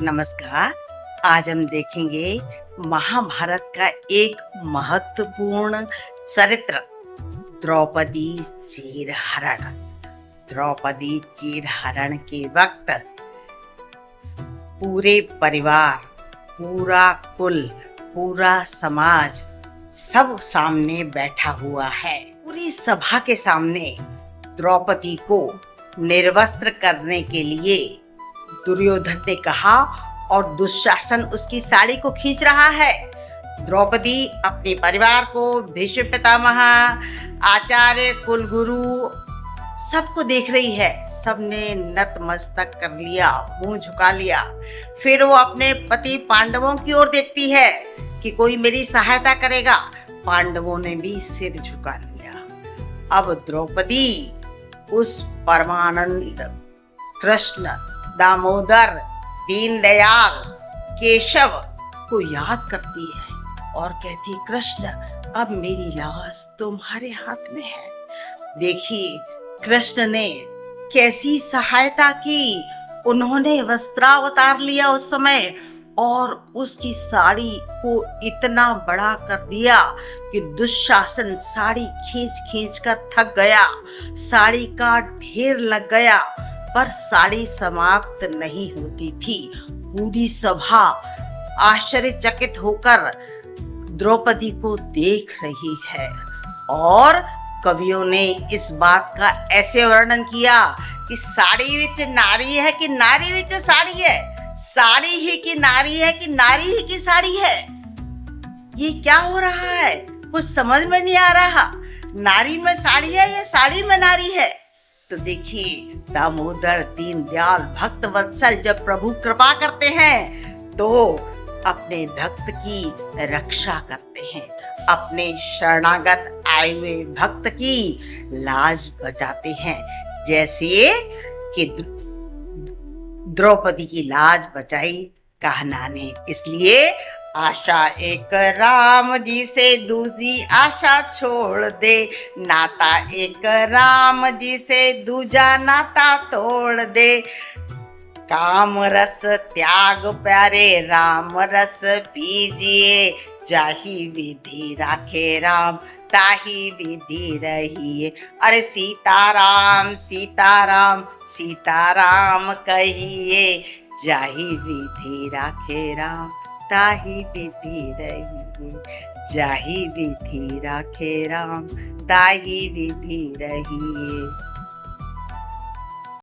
नमस्कार। आज हम देखेंगे महाभारत का एक महत्वपूर्ण चरित्र द्रौपदी चीरहरण। द्रौपदी चीरहरण के वक्त पूरे परिवार, पूरा कुल, पूरा समाज सब सामने बैठा हुआ है। पूरी सभा के सामने द्रौपदी को निर्वस्त्र करने के लिए दुर्योधन ने कहा और दुशासन उसकी साड़ी को खींच रहा है। द्रौपदी अपने परिवार को, भीष्म पितामह, आचार्य, कुलगुरु सबको देख रही है। सबने नतमस्तक कर लिया, मुंह झुका लिया। फिर वो अपने पति पांडवों की ओर देखती है कि कोई मेरी सहायता करेगा। पांडवों ने भी सिर झुका लिया। अब द्रौपदी उस परमानंद कृष्ण, दामोदर, दीनदयाल, केशव को याद करती है और कहती, कृष्ण अब मेरी लाश तुम्हारे हाथ में है। देखिए कृष्ण ने कैसी सहायता की। उन्होंने वस्त्रावतार लिया उस समय और उसकी साड़ी को इतना बड़ा कर दिया कि दुशासन साड़ी खींच खींच कर थक गया। साड़ी का ढेर लग गया, पर साड़ी समाप्त नहीं होती थी। पूरी सभा आश्चर्यचकित होकर द्रौपदी को देख रही है और कवियों ने इस बात का ऐसे वर्णन किया कि साड़ी विच नारी है कि नारी विच साड़ी है, साड़ी ही की नारी है कि नारी ही की साड़ी है। ये क्या हो रहा है? कुछ समझ में नहीं आ रहा। नारी में साड़ी है या साड़ी में नारी है? तो देखिए दामोदर, दीनदयाल, भक्त वत्सल जब प्रभु कृपा करते हैं तो अपने भक्त की रक्षा करते हैं। अपने शरणागत आए हुए भक्त की लाज बचाते हैं, जैसे कि द्रौपदी की लाज बचाई कहना ने। इसलिए आशा एक राम जी से दूसरी आशा छोड़ दे, नाता एक राम जी से दूजा नाता तोड़ दे। काम रस त्याग प्यारे राम रस पीजिए, जाही विधि राखे राम ताही विधि रहिए। अरे सीताराम सीताराम सीताराम कहिए, जाही विधि राखे राम ताही विधि रहिए। जाही विधि राखे राम ताही विधि रहिए।